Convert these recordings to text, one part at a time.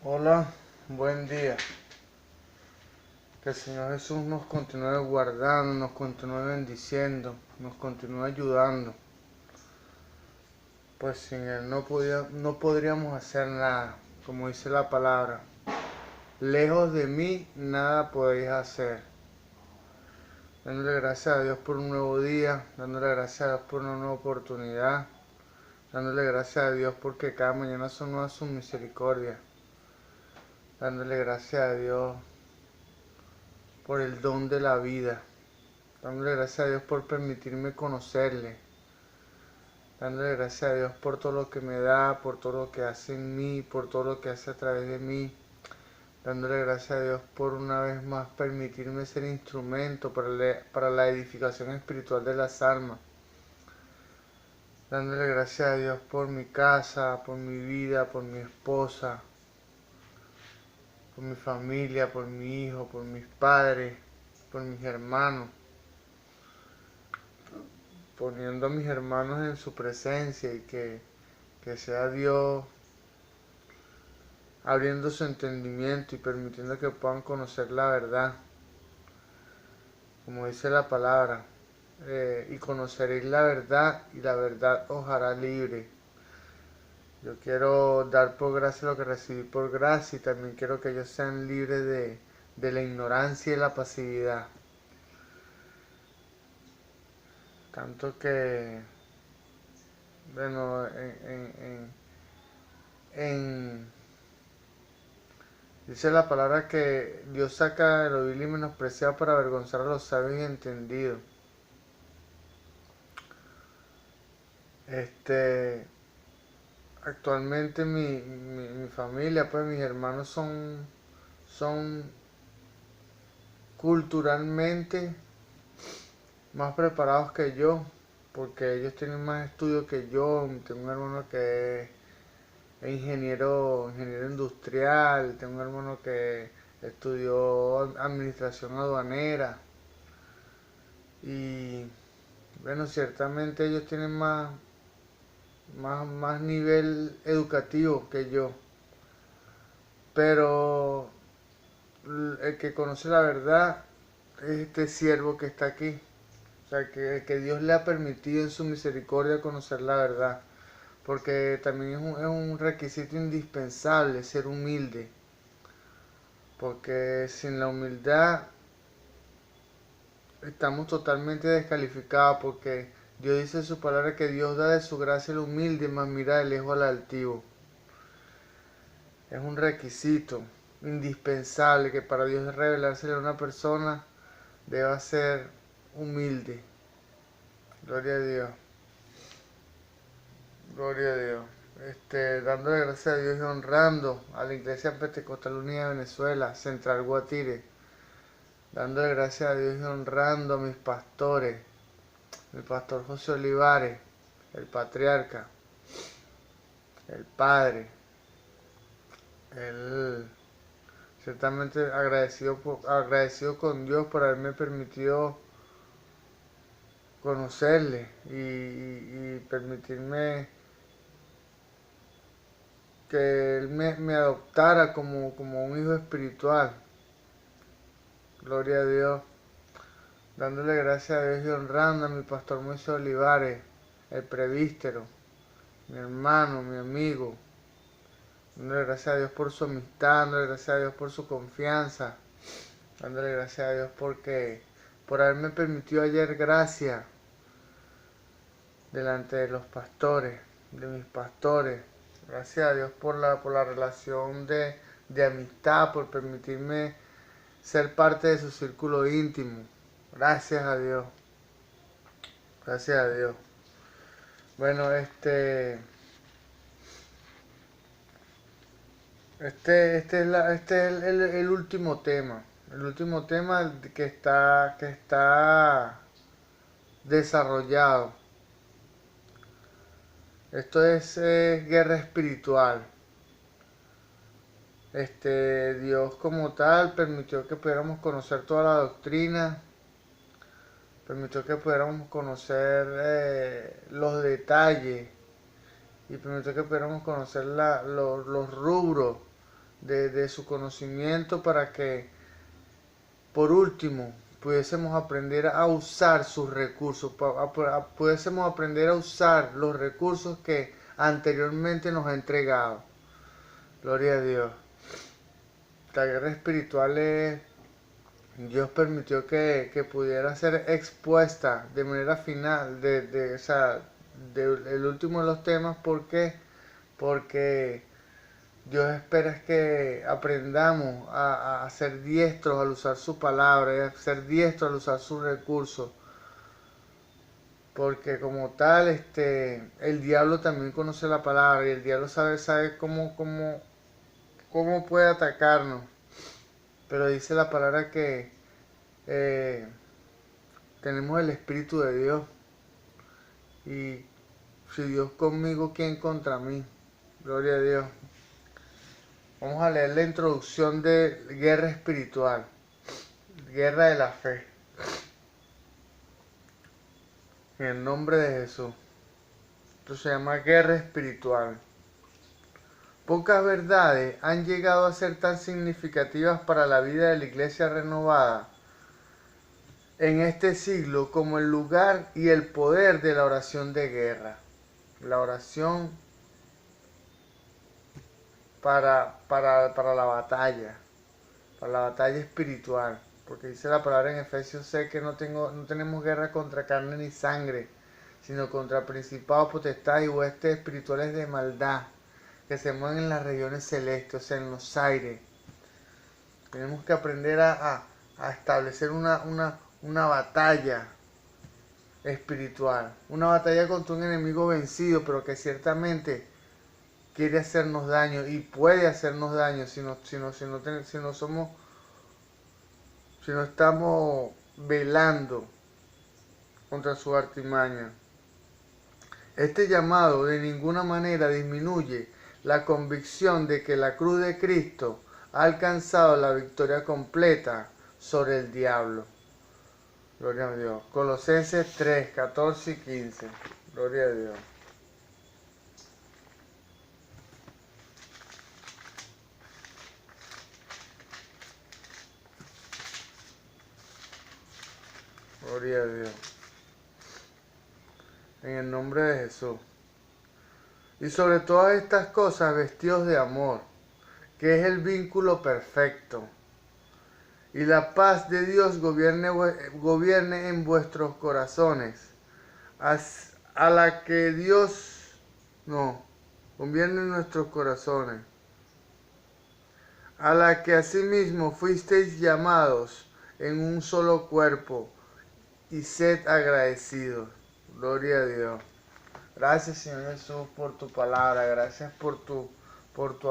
Hola, buen día. Que el Señor Jesús nos continúe guardando, nos continúe bendiciendo, nos continúe ayudando. Pues sin Él no podríamos hacer nada, como dice la palabra. Lejos de mí nada podéis hacer. Dándole gracias a Dios por un nuevo día, dándole gracias a Dios por una nueva oportunidad, dándole gracias a Dios porque cada mañana son nuevas sus misericordias, dándole gracias a Dios por el don de la vida. Dándole gracias a Dios por permitirme conocerle. Dándole gracias a Dios por todo lo que me da, por todo lo que hace en mí, por todo lo que hace a través de mí. Dándole gracias a Dios por una vez más permitirme ser instrumento para la edificación espiritual de las almas. Dándole gracias a Dios por mi casa, por mi vida, por mi esposa, por mi familia, por mi hijo, por mis padres, por mis hermanos. Poniendo a mis hermanos en su presencia y que sea Dios abriendo su entendimiento y permitiendo que puedan conocer la verdad, como dice la palabra, y conoceréis la verdad y la verdad os hará libre. Yo quiero dar por gracia lo que recibí por gracia y también quiero que ellos sean libres de la ignorancia y la pasividad. Tanto que, bueno, en dice la palabra que Dios saca de lo vil y menospreciado para avergonzar a los sabios y entendidos. Actualmente mi familia, pues mis hermanos son culturalmente más preparados que yo, porque ellos tienen más estudios que yo. Tengo un hermano que es ingeniero industrial, tengo un hermano que estudió administración aduanera y bueno, ciertamente ellos tienen más nivel educativo que yo, pero el que conoce la verdad es este siervo que está aquí. O sea, que Dios le ha permitido en su misericordia conocer la verdad. Porque también es un requisito indispensable ser humilde. Porque sin la humildad estamos totalmente descalificados. Porque Dios dice en su palabra que Dios da de su gracia al humilde, mas mira de lejos al altivo. Es un requisito indispensable que para Dios revelársele a una persona deba ser humilde. Gloria a Dios. Gloria a Dios. Dándole gracias a Dios y honrando a la Iglesia Pentecostal Unida de Venezuela, Central Guatire. Dándole gracias a Dios y honrando a mis pastores, el pastor José Olivares, el patriarca, el padre, él ciertamente agradecido con Dios por haberme permitido conocerle y permitirme que él me adoptara como un hijo espiritual. Gloria a Dios. Dándole gracias a Dios y honrando a mi pastor Moisés Olivares, el prevístero, mi hermano, mi amigo. Dándole gracias a Dios por su amistad, dándole gracias a Dios por su confianza. Dándole gracias a Dios por haberme permitido hallar gracia delante de los pastores, de mis pastores. Gracias a Dios por la relación de amistad, por permitirme ser parte de su círculo íntimo. Gracias a Dios. Gracias a Dios. Bueno, este es el último tema. El último tema que está desarrollado. Esto es guerra espiritual. Dios como tal permitió que pudiéramos conocer toda la doctrina, permitió que pudiéramos conocer los detalles y permitió que pudiéramos conocer los rubros de su conocimiento para que, por último, pudiésemos aprender a usar sus recursos, pudiésemos aprender a usar los recursos que anteriormente nos ha entregado. Gloria a Dios. La guerra espiritual Dios permitió que pudiera ser expuesta de manera final, o sea, el último de los temas. ¿Por qué? Porque Dios espera que aprendamos a ser diestros al usar su palabra, y a ser diestros al usar sus recursos. Porque como tal, el diablo también conoce la palabra y el diablo sabe cómo puede atacarnos. Pero dice la palabra que tenemos el Espíritu de Dios. Y si Dios conmigo, ¿quién contra mí? Gloria a Dios. Vamos a leer la introducción de guerra espiritual. Guerra de la fe. En el nombre de Jesús. Esto se llama guerra espiritual. Pocas verdades han llegado a ser tan significativas para la vida de la Iglesia renovada en este siglo como el lugar y el poder de la oración de guerra. La oración para la batalla espiritual. Porque dice la palabra en Efesios 6 que no tenemos guerra contra carne ni sangre, sino contra principados, potestades y huestes espirituales de maldad que se mueven en las regiones celestes, o sea, en los aires. Tenemos que aprender a establecer una batalla espiritual, una batalla contra un enemigo vencido, pero que ciertamente quiere hacernos daño y puede hacernos daño si no estamos velando contra su artimaña. Este llamado de ninguna manera disminuye la convicción de que la cruz de Cristo ha alcanzado la victoria completa sobre el diablo. Gloria a Dios. Colosenses 3, 14 y 15. Gloria a Dios. Gloria a Dios. En el nombre de Jesús. Y sobre todas estas cosas, vestidos de amor, que es el vínculo perfecto. Y la paz de Dios gobierne en vuestros corazones. A la que Dios gobierne en nuestros corazones. A la que asimismo fuisteis llamados en un solo cuerpo, y sed agradecidos. Gloria a Dios. Gracias, Señor Jesús, por tu palabra. Gracias por tu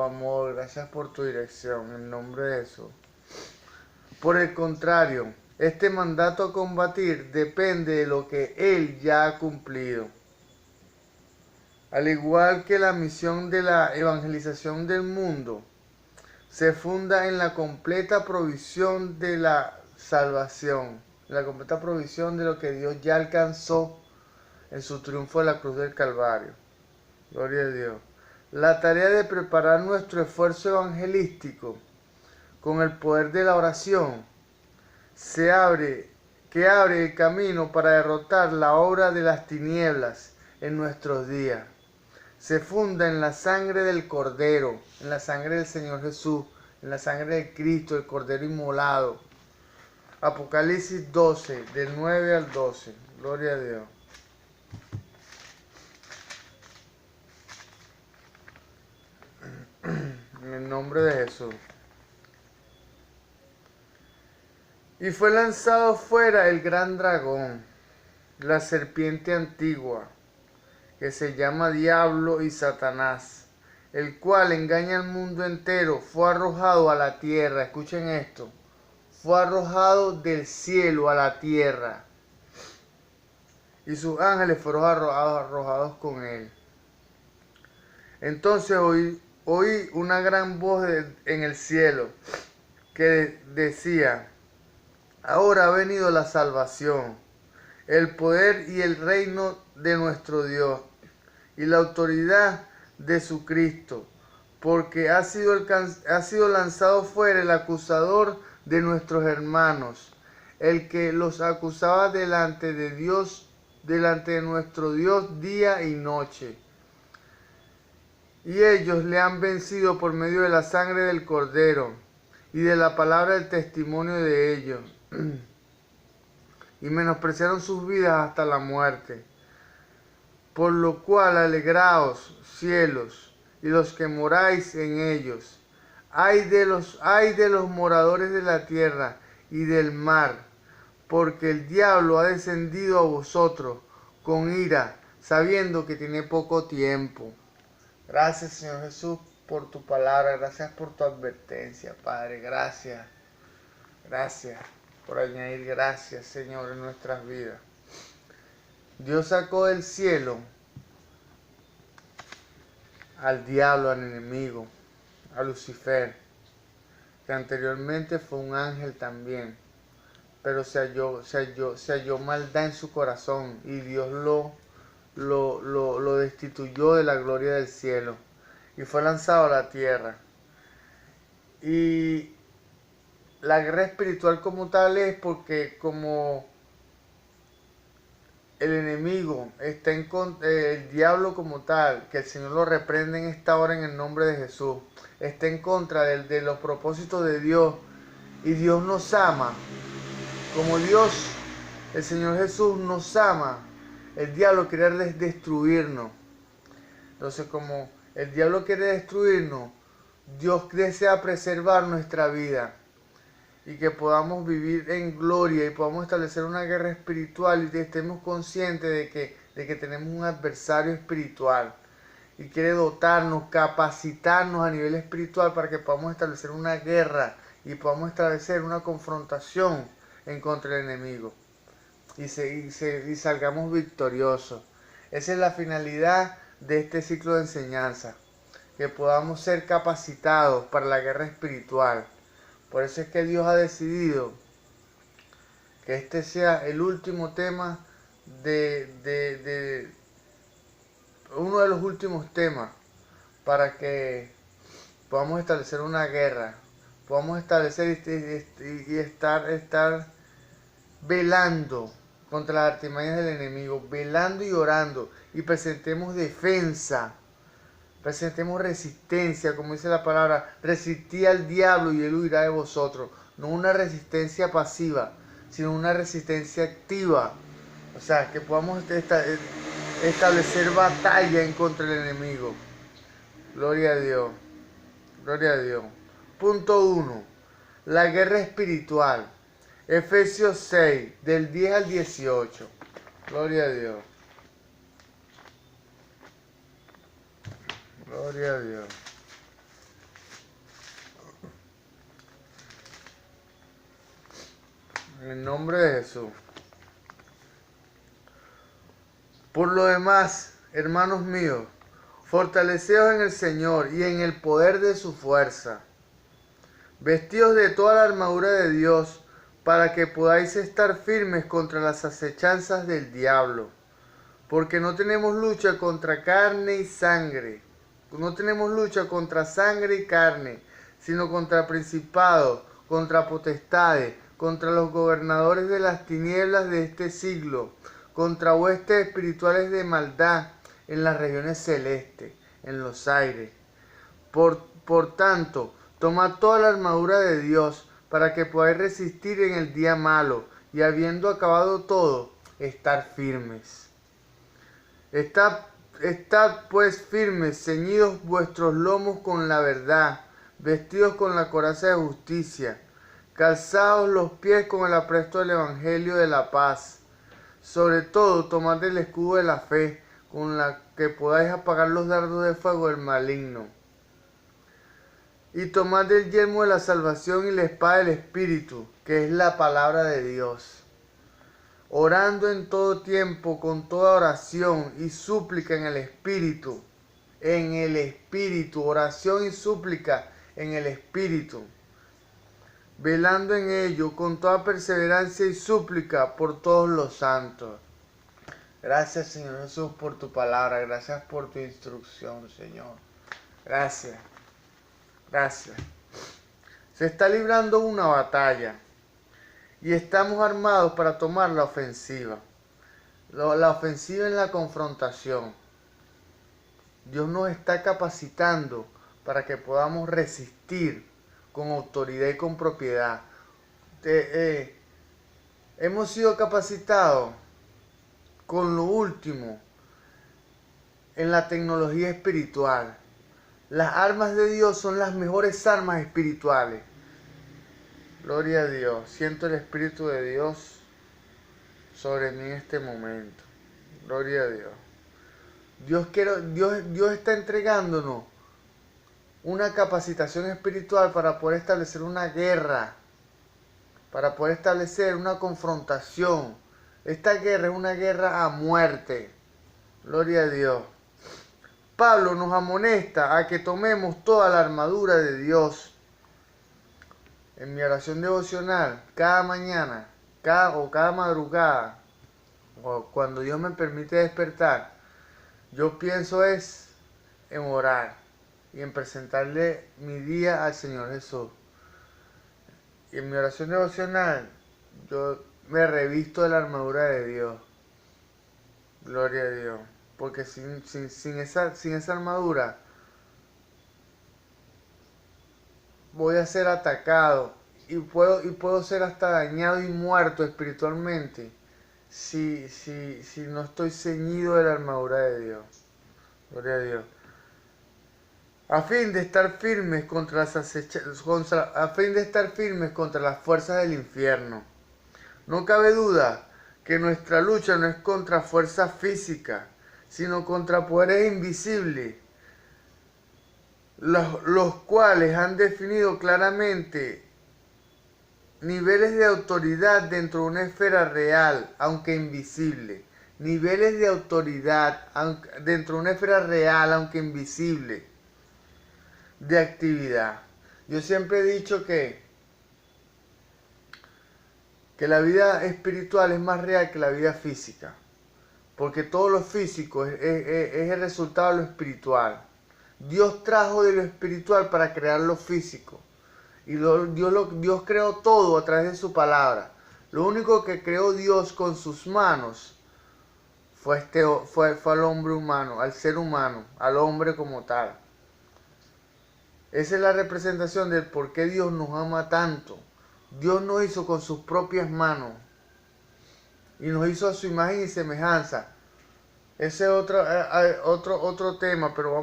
amor. Gracias por tu dirección. En nombre de Jesús. Por el contrario, este mandato a combatir depende de lo que Él ya ha cumplido. Al igual que la misión de la evangelización del mundo se funda en la completa provisión de la salvación, la completa provisión de lo que Dios ya alcanzó en su triunfo de la cruz del Calvario. Gloria a Dios. La tarea de preparar nuestro esfuerzo evangelístico con el poder de la oración que abre el camino para derrotar la obra de las tinieblas en nuestros días. Se funda en la sangre del Cordero, en la sangre del Señor Jesús, en la sangre de Cristo, el Cordero inmolado. Apocalipsis 12, del 9 al 12. Gloria a Dios. En el nombre de Jesús. Y fue lanzado fuera el gran dragón, la serpiente antigua, que se llama Diablo y Satanás, el cual engaña al mundo entero. Fue arrojado a la tierra. Escuchen esto. Fue arrojado del cielo a la tierra. Y sus ángeles fueron arrojados con él. Entonces oí una gran voz en el cielo que decía: ahora ha venido la salvación, el poder y el reino de nuestro Dios y la autoridad de su Cristo, porque ha sido lanzado fuera el acusador de nuestros hermanos, el que los acusaba delante de Dios, delante de nuestro Dios día y noche. Y ellos le han vencido por medio de la sangre del Cordero y de la palabra del testimonio de ellos, y menospreciaron sus vidas hasta la muerte. Por lo cual alegraos, cielos, y los que moráis en ellos. Ay de los moradores de la tierra y del mar, porque el diablo ha descendido a vosotros con ira, sabiendo que tiene poco tiempo. Gracias, Señor Jesús, por tu palabra. Gracias por tu advertencia, Padre. Gracias. Gracias por añadir gracias, Señor, en nuestras vidas. Dios sacó del cielo al diablo, al enemigo, a Lucifer, que anteriormente fue un ángel también, pero se halló maldad en su corazón y Dios lo destituyó de la gloria del cielo y fue lanzado a la tierra. Y la guerra espiritual como tal es porque como el enemigo está en contra, el diablo como tal, que el Señor lo reprende en esta hora en el nombre de Jesús, está en contra de los propósitos de Dios, y Dios nos ama. Como Dios, el Señor Jesús nos ama, el diablo quiere destruirnos. Entonces, como el diablo quiere destruirnos, Dios desea preservar nuestra vida y que podamos vivir en gloria y podamos establecer una guerra espiritual y que estemos conscientes de que tenemos un adversario espiritual y quiere dotarnos, capacitarnos a nivel espiritual para que podamos establecer una guerra y podamos establecer una confrontación en contra del enemigo y salgamos victoriosos. Esa es la finalidad de este ciclo de enseñanza, que podamos ser capacitados para la guerra espiritual. Por eso es que Dios ha decidido que este sea el último tema uno de los últimos temas para que podamos establecer una guerra, podamos establecer y estar velando contra las artimañas del enemigo, velando y orando, y presentemos defensa. Presentemos resistencia, como dice la palabra, resistid al diablo y él huirá de vosotros. No una resistencia pasiva, sino una resistencia activa. O sea, que podamos establecer batalla en contra del enemigo. Gloria a Dios. Gloria a Dios. Punto 1. La guerra espiritual. Efesios 6, del 10 al 18. Gloria a Dios. Gloria a Dios. En el nombre de Jesús. Por lo demás, hermanos míos, fortaleceos en el Señor y en el poder de su fuerza. Vestíos de toda la armadura de Dios, para que podáis estar firmes contra las acechanzas del diablo. Porque no tenemos lucha contra carne y sangre. No tenemos lucha contra sangre y carne, sino contra principados, contra potestades, contra los gobernadores de las tinieblas de este siglo, contra huestes espirituales de maldad en las regiones celestes, en los aires. Por tanto, tomad toda la armadura de Dios, para que podáis resistir en el día malo, y habiendo acabado todo, estar firmes. Estad pues firmes, ceñidos vuestros lomos con la verdad, vestidos con la coraza de justicia, calzados los pies con el apresto del evangelio de la paz. Sobre todo, tomad el escudo de la fe, con la que podáis apagar los dardos de fuego del maligno. Y tomad el yelmo de la salvación y la espada del Espíritu, que es la palabra de Dios, orando en todo tiempo con toda oración y súplica en el Espíritu, oración y súplica en el Espíritu, velando en ello con toda perseverancia y súplica por todos los santos. Gracias, Señor Jesús, por tu palabra, gracias por tu instrucción, Señor. Gracias. Gracias. Se está librando una batalla y estamos armados para tomar la ofensiva. La ofensiva en la confrontación. Dios nos está capacitando para que podamos resistir con autoridad y con propiedad. Hemos sido capacitados con lo último en la tecnología espiritual. Las armas de Dios son las mejores armas espirituales. Gloria a Dios. Siento el Espíritu de Dios sobre mí en este momento. Gloria a Dios. Dios está entregándonos una capacitación espiritual para poder establecer una guerra, para poder establecer una confrontación. Esta guerra es una guerra a muerte. Gloria a Dios. Pablo nos amonesta a que tomemos toda la armadura de Dios. En mi oración devocional, cada mañana, cada madrugada, o cuando Dios me permite despertar, yo pienso en orar y en presentarle mi día al Señor Jesús. Y en mi oración devocional, yo me revisto de la armadura de Dios. Gloria a Dios. Porque sin esa armadura voy a ser atacado y puedo ser hasta dañado y muerto espiritualmente si no estoy ceñido de la armadura de Dios. Gloria a Dios. A fin de estar firmes contra las fuerzas del infierno. No cabe duda que nuestra lucha no es contra fuerzas físicas, sino contra poderes invisibles, los cuales han definido claramente niveles de autoridad dentro de una esfera real, aunque invisible. Niveles de autoridad dentro de una esfera real, aunque invisible, de actividad. Yo siempre he dicho que la vida espiritual es más real que la vida física, porque todo lo físico es el resultado de lo espiritual. Dios trajo de lo espiritual para crear lo físico. Y Dios creó todo a través de su palabra. Lo único que creó Dios con sus manos fue al hombre humano, al ser humano, al hombre como tal. Esa es la representación del por qué Dios nos ama tanto. Dios nos hizo con sus propias manos y nos hizo a su imagen y semejanza. Ese es otro tema, pero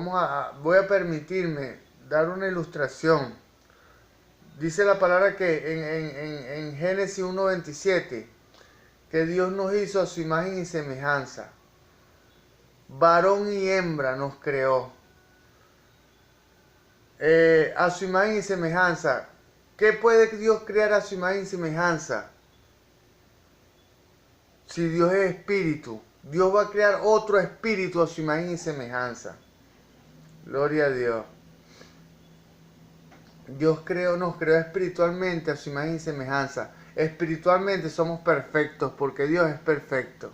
voy a permitirme dar una ilustración. Dice la palabra que en Génesis 1:27, que Dios nos hizo a su imagen y semejanza. Varón y hembra nos creó. A su imagen y semejanza. ¿Qué puede Dios crear a su imagen y semejanza? Si Dios es espíritu, Dios va a crear otro espíritu a su imagen y semejanza. Gloria a Dios. Dios nos creó espiritualmente a su imagen y semejanza. Espiritualmente somos perfectos porque Dios es perfecto.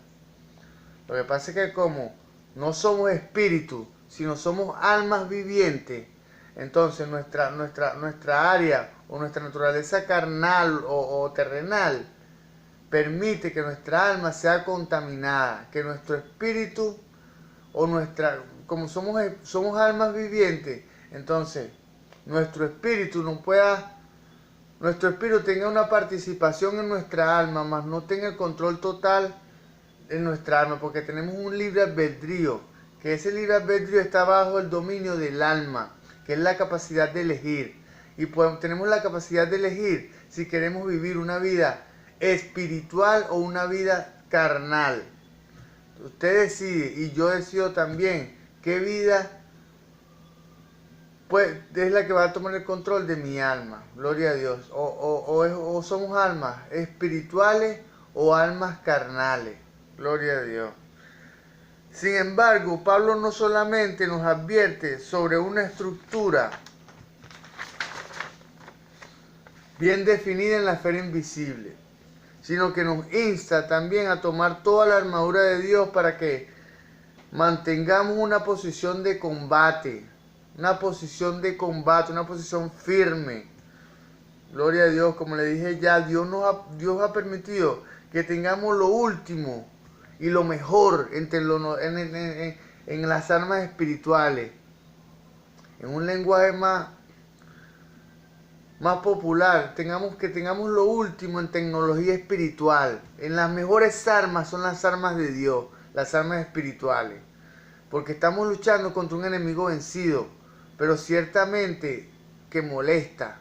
Lo que pasa es que como no somos espíritu, sino somos almas vivientes, entonces nuestra área o nuestra naturaleza carnal o terrenal permite que nuestra alma sea contaminada, que nuestro espíritu como somos almas vivientes, entonces nuestro espíritu tenga una participación en nuestra alma, mas no tenga el control total en nuestra alma, porque tenemos un libre albedrío, que ese libre albedrío está bajo el dominio del alma, que es la capacidad de elegir. Y tenemos la capacidad de elegir si queremos vivir una vida espiritual o una vida carnal. Usted decide y yo decido también qué vida pues es la que va a tomar el control de mi alma. Gloria a Dios. O somos almas espirituales o almas carnales. Gloria a Dios. Sin embargo, Pablo no solamente nos advierte sobre una estructura bien definida en la esfera invisible, sino que nos insta también a tomar toda la armadura de Dios para que mantengamos una posición de combate. una posición de combate, una posición firme. Gloria a Dios, como le dije ya, Dios ha permitido que tengamos lo último y lo mejor en las armas espirituales. En un lenguaje más popular, tengamos lo último en tecnología espiritual. En las mejores armas son las armas de Dios, las armas espirituales. Porque estamos luchando contra un enemigo vencido, pero ciertamente que molesta,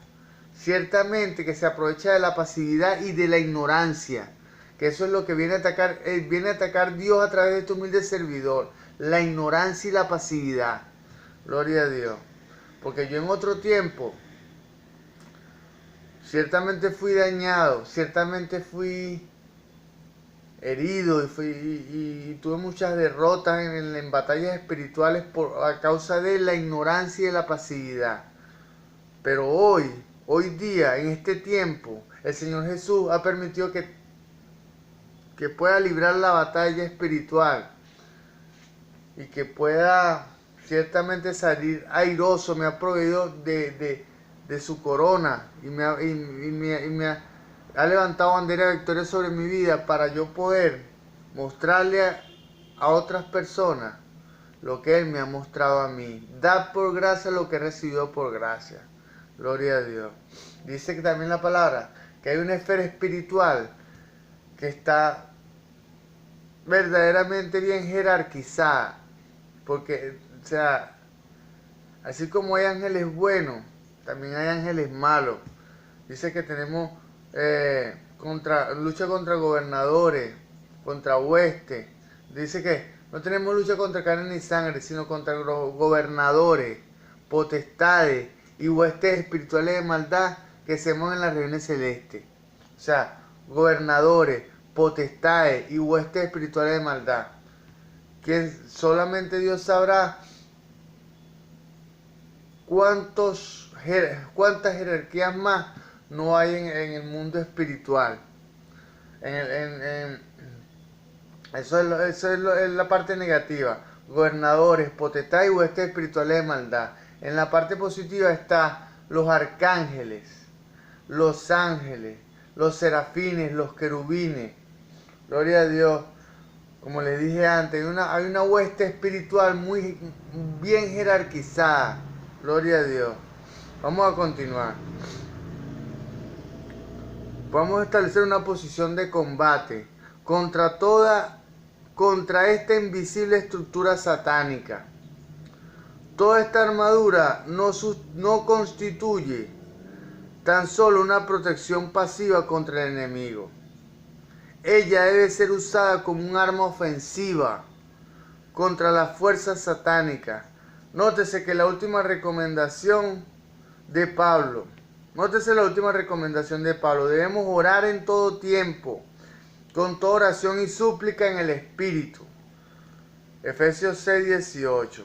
ciertamente que se aprovecha de la pasividad y de la ignorancia, que eso es lo que viene a atacar Dios a través de este humilde servidor, la ignorancia y la pasividad. Gloria a Dios. Porque yo en otro tiempo ciertamente fui dañado, ciertamente fui herido y tuve muchas derrotas en batallas espirituales a causa de la ignorancia y de la pasividad. Pero hoy día, en este tiempo, el Señor Jesús ha permitido que pueda librar la batalla espiritual y que pueda ciertamente salir airoso. Me ha proveído de su corona y me ha levantado bandera de victoria sobre mi vida para yo poder mostrarle a otras personas lo que Él me ha mostrado a mí. Dad por gracia lo que he recibido por gracia. Gloria a Dios. Dice que también la palabra que hay una esfera espiritual que está verdaderamente bien jerarquizada. Porque, o sea, así como hay ángeles buenos, también hay ángeles malos. Dice que tenemos lucha contra gobernadores, contra huestes. Dice que no tenemos lucha contra carne ni sangre, sino contra los gobernadores, potestades y huestes espirituales de maldad que se mueven en las regiones celestes. O sea, gobernadores, potestades y huestes espirituales de maldad. Que solamente Dios sabrá cuántas jerarquías más no hay en el mundo espiritual. Eso es la parte negativa. Gobernadores, potestades y huestes espirituales de maldad. En la parte positiva está los arcángeles, los ángeles, los serafines, los querubines. Gloria a Dios. Como les dije antes, hay una hueste espiritual muy bien jerarquizada. Gloria a Dios. Vamos a continuar. Vamos a establecer una posición de combate contra esta invisible estructura satánica. Toda esta armadura no constituye tan solo una protección pasiva contra el enemigo. Ella debe ser usada como un arma ofensiva contra las fuerzas satánicas. Nótese que la última recomendación de Pablo, debemos orar en todo tiempo, con toda oración y súplica en el Espíritu. Efesios 6:18.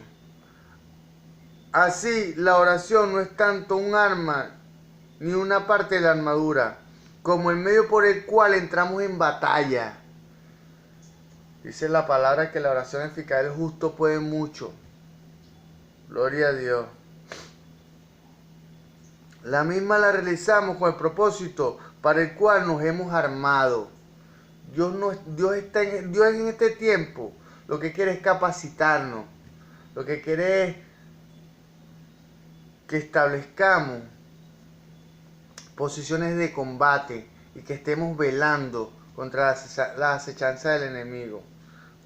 Así, la oración no es tanto un arma ni una parte de la armadura, como el medio por el cual entramos en batalla. Dice la palabra que la oración eficaz del justo puede mucho. Gloria a Dios. La misma la realizamos con el propósito para el cual nos hemos armado. Dios en este tiempo lo que quiere es capacitarnos. Lo que quiere es que establezcamos posiciones de combate y que estemos velando contra la acechanza del enemigo,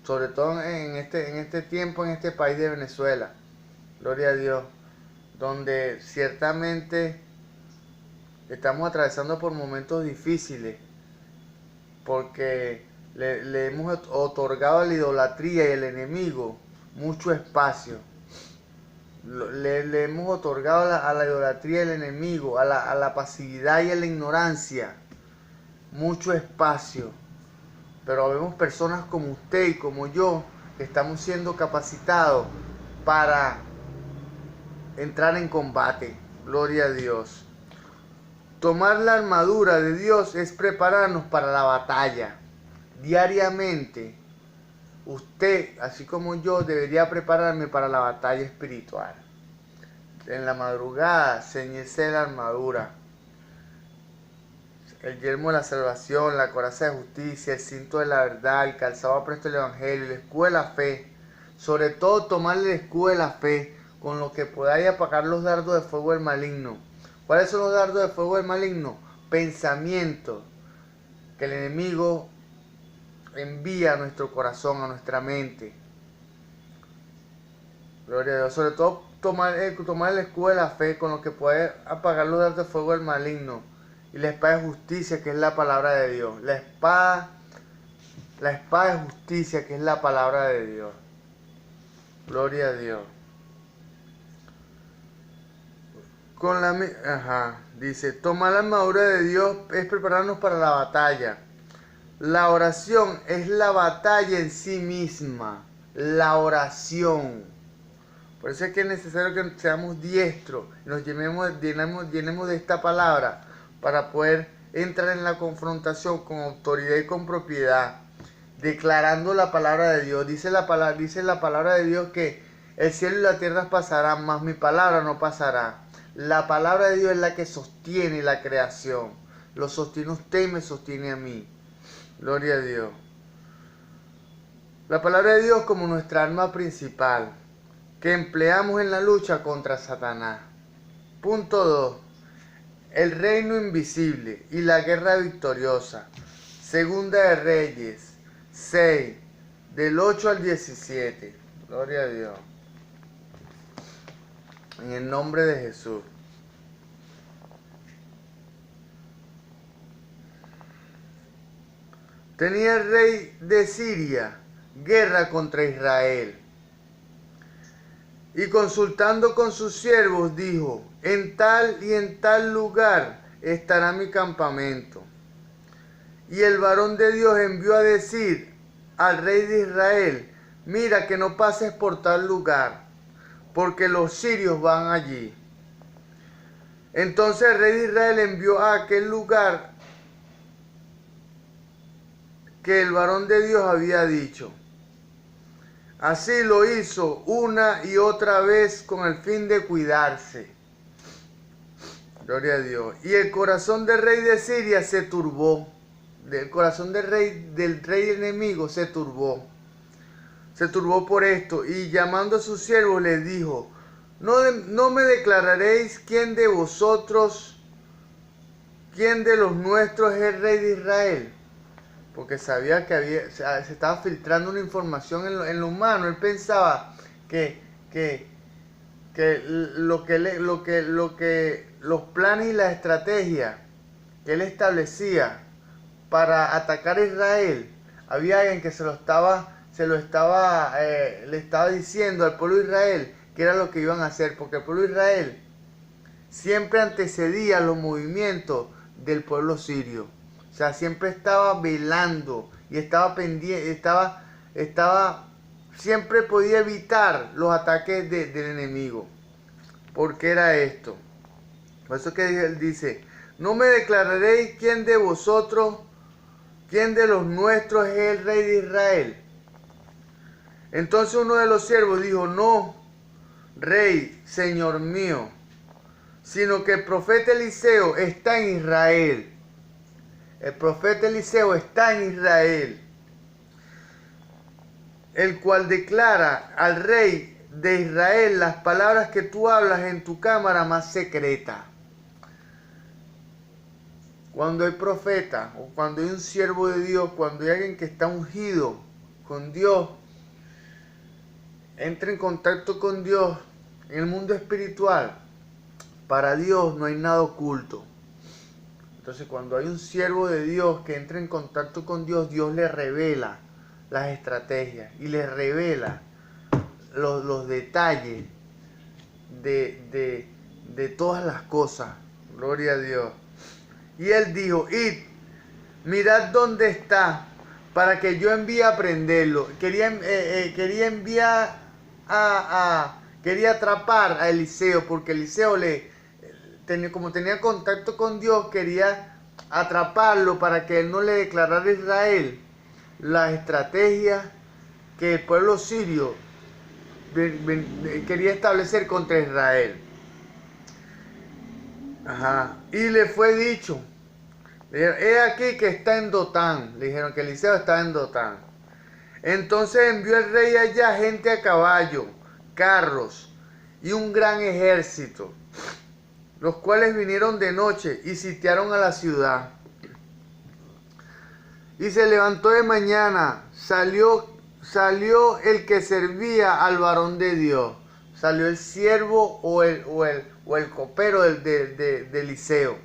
sobre todo en este tiempo, en este país de Venezuela, gloria a Dios, donde ciertamente estamos atravesando por momentos difíciles, porque le hemos otorgado a la idolatría y al enemigo mucho espacio. Le hemos otorgado a la idolatría del enemigo, a la pasividad y a la ignorancia, mucho espacio. Pero vemos personas como usted y como yo que estamos siendo capacitados para entrar en combate. Gloria a Dios. Tomar la armadura de Dios es prepararnos para la batalla. Diariamente, usted, así como yo, debería prepararme para la batalla espiritual. en la madrugada, ceñirse la armadura, el yelmo de la salvación, la coraza de justicia, el cinto de la verdad, el calzado apresto del evangelio, el escudo de la fe. Sobre todo tomar el escudo de la fe, con lo que podáis apagar los dardos de fuego del maligno. ¿Cuáles son los dardos de fuego del maligno? Pensamientos que el enemigo envía a nuestro corazón, a nuestra mente. Gloria a Dios. Sobre todo tomar el escudo de la fe, con lo que puede apagar los dardos de fuego del maligno. Y la espada de justicia, que es la palabra de Dios. La espada de justicia, que es la palabra de Dios. Gloria a Dios. Dice, tomar la armadura de Dios es prepararnos para la batalla. La oración es la batalla en sí misma. La oración. Por eso es que es necesario que seamos diestros, nos llenemos de esta palabra para poder entrar en la confrontación con autoridad y con propiedad, declarando la palabra de Dios. Dice la palabra de Dios que el cielo y la tierra pasarán, mas mi palabra no pasará. La palabra de Dios es la que sostiene la creación. Lo sostiene usted y me sostiene a mí. Gloria a Dios. La palabra de Dios como nuestra arma principal, que empleamos en la lucha contra Satanás. Punto 2. El reino invisible y la guerra victoriosa. Segunda de Reyes 6, del 8 al 17. Gloria a Dios. En el nombre de Jesús. Tenía el rey de Siria guerra contra Israel. Y consultando con sus siervos dijo, en tal y en tal lugar estará mi campamento. Y el varón de Dios envió a decir al rey de Israel, mira que no pases por tal lugar, porque los sirios van allí. Entonces el rey de Israel envió a aquel lugar que el varón de Dios había dicho. Así lo hizo una y otra vez con el fin de cuidarse. Gloria a Dios. Y el corazón del rey de Siria se turbó. El corazón del rey enemigo se turbó. Se turbó por esto. Y llamando a sus siervos les dijo, no me declararéis quién de vosotros, quién de los nuestros es el rey de Israel. Porque sabía que se estaba filtrando una información en lo humano. Él pensaba que los planes y las estrategias que él establecía para atacar a Israel, había alguien que le estaba diciendo al pueblo de Israel que era lo que iban a hacer, porque el pueblo de Israel siempre antecedía los movimientos del pueblo sirio. O sea, siempre estaba velando y estaba pendiente, siempre podía evitar los ataques del enemigo. ¿Por qué era esto? Por eso que él dice, no me declararéis quién de vosotros, quién de los nuestros es el rey de Israel. Entonces uno de los siervos dijo, no, rey, señor mío, sino que el profeta Eliseo está en Israel. El profeta Eliseo está en Israel, el cual declara al rey de Israel las palabras que tú hablas en tu cámara más secreta. Cuando hay profeta o cuando hay un siervo de Dios, cuando hay alguien que está ungido con Dios, entra en contacto con Dios en el mundo espiritual, para Dios no hay nada oculto. Entonces cuando hay un siervo de Dios que entra en contacto con Dios, Dios le revela las estrategias y le revela los detalles de todas las cosas. Gloria a Dios. Y él dijo, id, mirad dónde está, para que yo envíe a prenderlo. Quería atrapar a Eliseo, porque Eliseo como tenía contacto con Dios, quería atraparlo para que él no le declarara a Israel las estrategias que el pueblo sirio quería establecer contra Israel. Ajá. Y le fue dicho, le dijeron, he aquí que está en Dotán. Le dijeron que Eliseo está en Dotán. Entonces envió el rey allá gente a caballo, carros y un gran ejército, los cuales vinieron de noche y sitiaron a la ciudad. Y se levantó de mañana, salió el que servía al varón de Dios. Salió el siervo o el copero de Eliseo.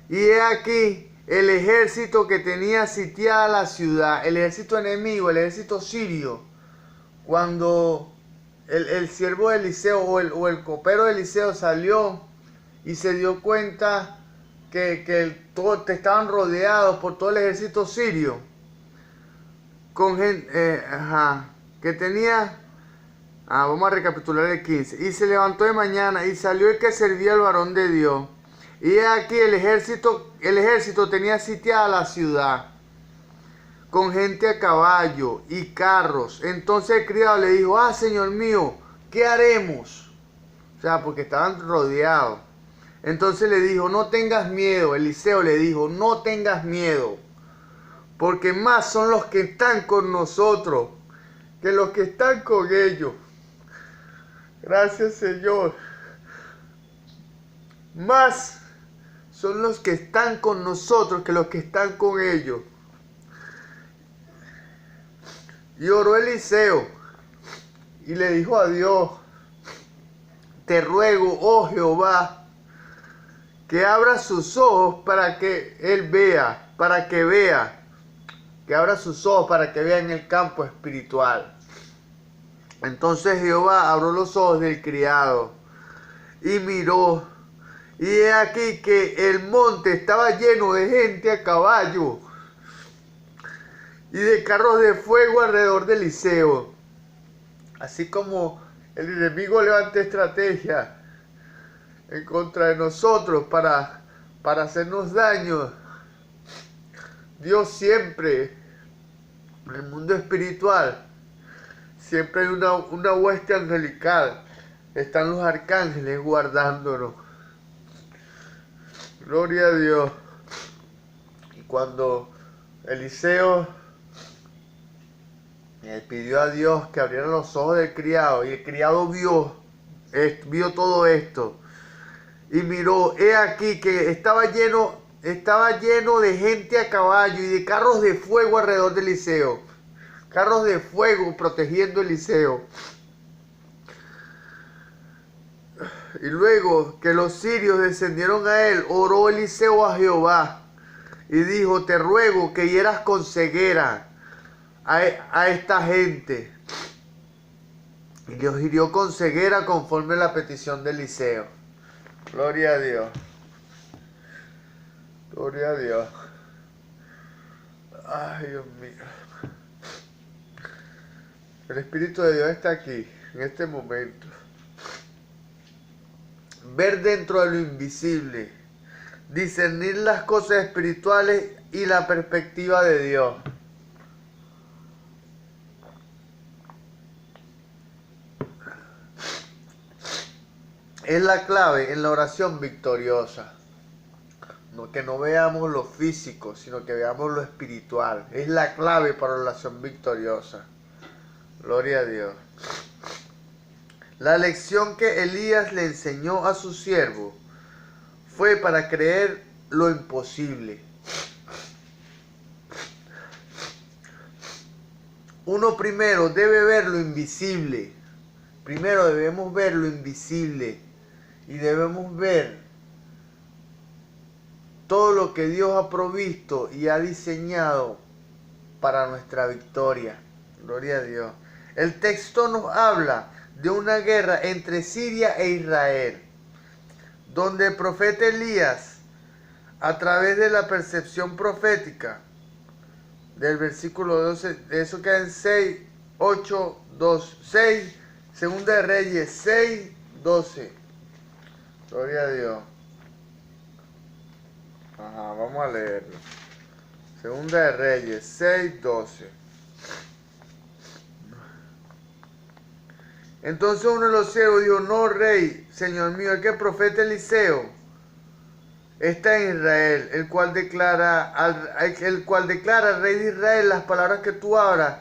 Y he aquí el ejército que tenía sitiada la ciudad, el ejército enemigo, el ejército sirio. Cuando el siervo de Eliseo o el copero de Eliseo salió y se dio cuenta que estaban rodeados por todo el ejército sirio, con gente, que tenía, vamos a recapitular el 15, y se levantó de mañana y salió el que servía al varón de Dios, y aquí el ejército tenía sitiada la ciudad, con gente a caballo y carros. Entonces el criado le dijo, señor mío, ¿qué haremos? O sea, porque estaban rodeados. Entonces le dijo, no tengas miedo. Eliseo le dijo, no tengas miedo, porque más son los que están con nosotros que los que están con ellos. Gracias, Señor. Más son los que están con nosotros que los que están con ellos. Y oró Eliseo y le dijo a Dios, te ruego, oh Jehová, que abra sus ojos para que él vea, que abra sus ojos para que vea en el campo espiritual. Entonces Jehová abrió los ojos del criado y miró, y he aquí que el monte estaba lleno de gente a caballo y de carros de fuego alrededor de Eliseo. Así como el enemigo levanta estrategia en contra de nosotros para hacernos daño, Dios siempre, en el mundo espiritual, siempre hay una hueste angelical. Están los arcángeles guardándonos. Gloria a Dios. Y cuando Eliseo pidió a Dios que abriera los ojos del criado, y el criado vio todo esto, y miró, he aquí que estaba lleno de gente a caballo y de carros de fuego alrededor de Eliseo. Carros de fuego protegiendo a Eliseo. Y luego que los sirios descendieron a él, oró Eliseo a Jehová y dijo, te ruego que hieras con ceguera a esta gente. Y Dios hirió con ceguera conforme a la petición de Eliseo. Gloria a Dios. Gloria a Dios. Ay, Dios mío. El Espíritu de Dios está aquí, en este momento. Ver dentro de lo invisible. Discernir las cosas espirituales y la perspectiva de Dios. Es la clave en la oración victoriosa. Que no veamos lo físico, sino que veamos lo espiritual. Es la clave para la oración victoriosa. Gloria a Dios. La lección que Elías le enseñó a su siervo fue para creer lo imposible. Uno primero debe ver lo invisible. Primero debemos ver lo invisible. Y debemos ver todo lo que Dios ha provisto y ha diseñado para nuestra victoria. Gloria a Dios. El texto nos habla de una guerra entre Siria e Israel, donde el profeta Elías, a través de la percepción profética, del versículo 12, de eso queda en 6, 8, 2, 6, Segunda de Reyes 6, 12. Gloria a Dios. Vamos a leerlo. Segunda de Reyes 6, 12. Entonces uno de los siervos dijo, no, rey, señor mío, es que el profeta Eliseo está en Israel, el cual declara al rey de Israel las palabras que tú hablas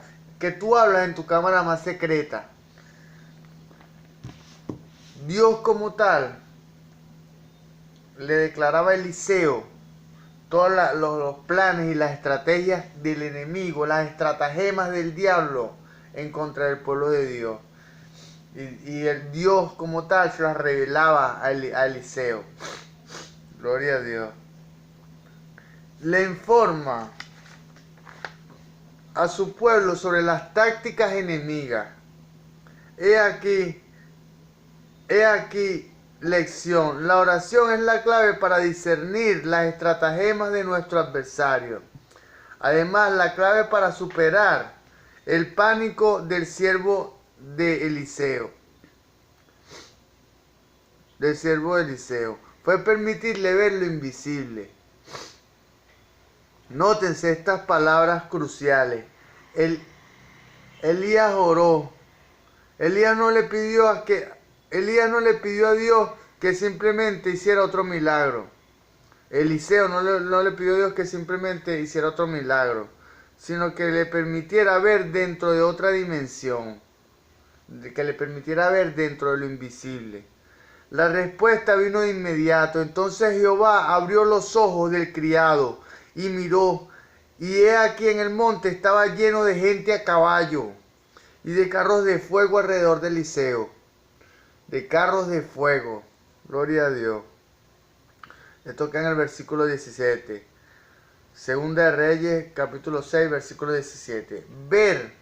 en tu cámara más secreta. Dios como tal le declaraba a Eliseo todos los planes y las estrategias del enemigo, las estratagemas del diablo en contra del pueblo de Dios. Y el Dios como tal se las revelaba a Eliseo. Gloria a Dios. Le informa a su pueblo sobre las tácticas enemigas. He aquí lección. La oración es la clave para discernir las estratagemas de nuestro adversario. Además, la clave para superar el pánico del siervo de Eliseo. Fue permitirle ver lo invisible. Nótense estas palabras cruciales. Elías oró. Elías no le pidió a Dios que simplemente hiciera otro milagro. Eliseo no le pidió a Dios que simplemente hiciera otro milagro, sino que le permitiera ver dentro de otra dimensión, que le permitiera ver dentro de lo invisible. La respuesta vino de inmediato. Entonces Jehová abrió los ojos del criado y miró, y he aquí en el monte estaba lleno de gente a caballo y de carros de fuego alrededor de Eliseo. De carros de fuego. Gloria a Dios. Esto queda en el versículo 17. Segunda de Reyes, capítulo 6, versículo 17. Ver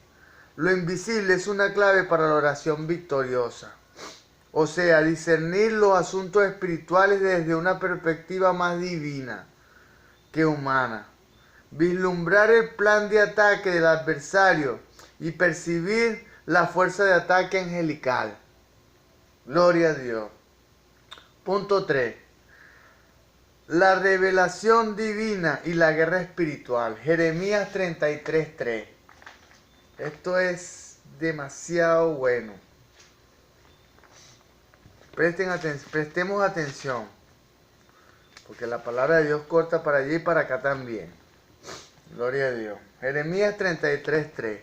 lo invisible es una clave para la oración victoriosa. O sea, discernir los asuntos espirituales desde una perspectiva más divina que humana. Vislumbrar el plan de ataque del adversario y percibir la fuerza de ataque angelical. Gloria a Dios. Punto 3. La revelación divina y la guerra espiritual. Jeremías 33:3. Esto es demasiado bueno. Prestemos atención. Porque la palabra de Dios corta para allí y para acá también. Gloria a Dios. Jeremías 33:3.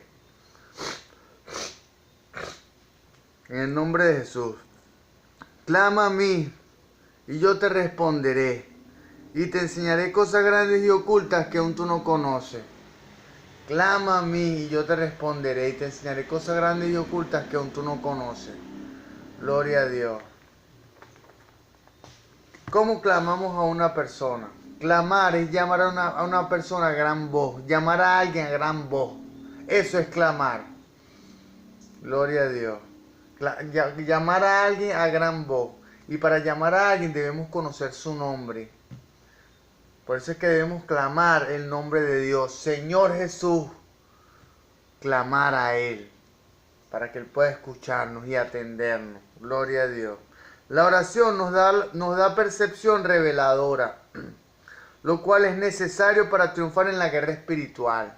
En el nombre de Jesús. Clama a mí y yo te responderé. Y te enseñaré cosas grandes y ocultas que aún tú no conoces. Clama a mí y yo te responderé. Y te enseñaré cosas grandes y ocultas que aún tú no conoces. Gloria a Dios. ¿Cómo clamamos a una persona? Clamar es llamar a una persona a gran voz. Llamar a alguien a gran voz. Eso es clamar. Gloria a Dios. Llamar a alguien a gran voz. Y para llamar a alguien debemos conocer su nombre. Por eso es que debemos clamar el nombre de Dios. Señor Jesús. Clamar a Él. Para que Él pueda escucharnos y atendernos. Gloria a Dios. La oración nos da percepción reveladora. Lo cual es necesario para triunfar en la guerra espiritual.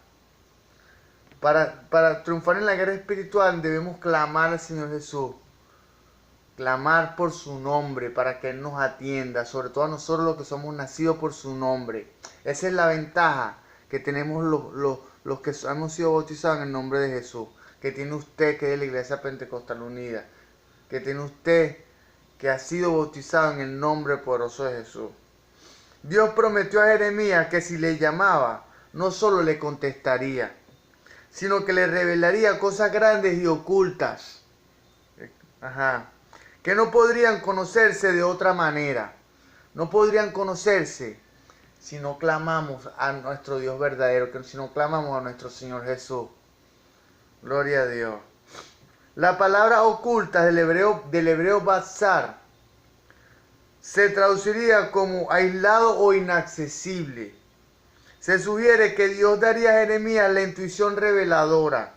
Para triunfar en la guerra espiritual debemos clamar al Señor Jesús. Clamar por su nombre para que Él nos atienda. Sobre todo a nosotros los que somos nacidos por su nombre. Esa es la ventaja que tenemos los que hemos sido bautizados en el nombre de Jesús. Que tiene usted que es de la Iglesia Pentecostal Unida. Que tiene usted que ha sido bautizado en el nombre poderoso de Jesús. Dios prometió a Jeremías que si le llamaba, no solo le contestaría, sino que le revelaría cosas grandes y ocultas. Que no podrían conocerse de otra manera. No podrían conocerse si no clamamos a nuestro Dios verdadero, si no clamamos a nuestro Señor Jesús. Gloria a Dios. La palabra oculta del hebreo bazar se traduciría como aislado o inaccesible. Se sugiere que Dios daría a Jeremías la intuición reveladora,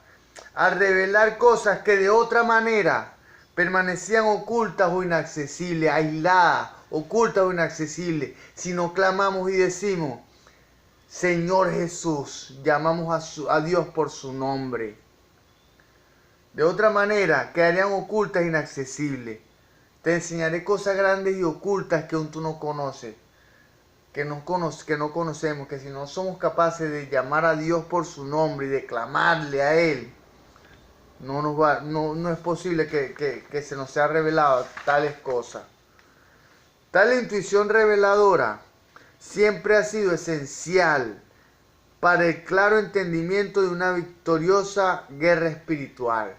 al revelar cosas que de otra manera permanecían ocultas o inaccesibles, aisladas, ocultas o inaccesibles. Si no clamamos y decimos, Señor Jesús, llamamos a Dios por su nombre. De otra manera, quedarían ocultas e inaccesibles. Te enseñaré cosas grandes y ocultas que aún tú no conoces. que no conocemos, que si no somos capaces de llamar a Dios por su nombre y de clamarle a Él, no es posible que se nos sea revelado tales cosas. Tal intuición reveladora siempre ha sido esencial para el claro entendimiento de una victoriosa guerra espiritual.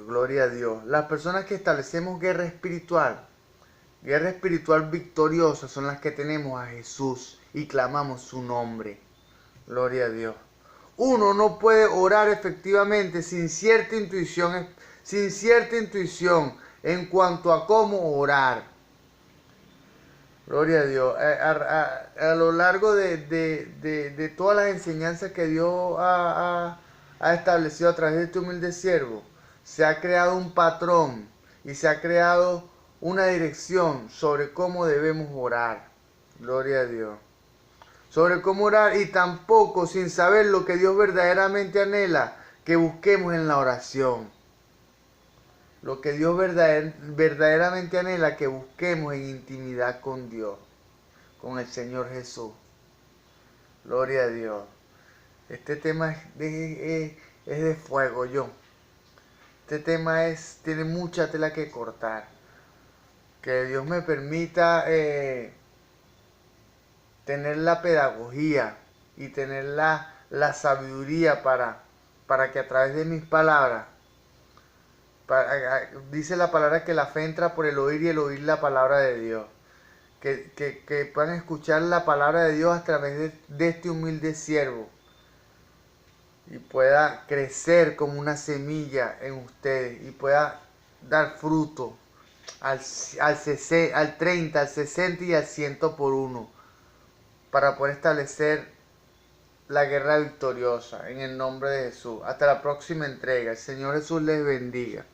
Gloria a Dios. Las personas que establecemos guerra espiritual victoriosa, son las que tenemos a Jesús y clamamos su nombre. Gloria a Dios. Uno no puede orar efectivamente sin cierta intuición en cuanto a cómo orar. Gloria a Dios. A lo largo de todas las enseñanzas que Dios ha establecido a través de este humilde siervo, se ha creado un patrón y se ha creado una dirección sobre cómo debemos orar. Gloria a Dios. Sobre cómo orar, y tampoco sin saber lo que Dios verdaderamente anhela que busquemos en la oración. Lo que Dios verdaderamente anhela que busquemos en intimidad con Dios, con el Señor Jesús. Gloria a Dios. Este tema es de fuego, Este tema tiene mucha tela que cortar. Que Dios me permita tener la pedagogía y tener la sabiduría para que a través de mis palabras, dice la palabra que la fe entra por el oír y el oír la palabra de Dios. Que puedan escuchar la palabra de Dios a través de este humilde siervo y pueda crecer como una semilla en ustedes y pueda dar fruto al 30, al 60 y al 100 por uno, para poder establecer la guerra victoriosa en el nombre de Jesús. Hasta la próxima entrega. El Señor Jesús les bendiga.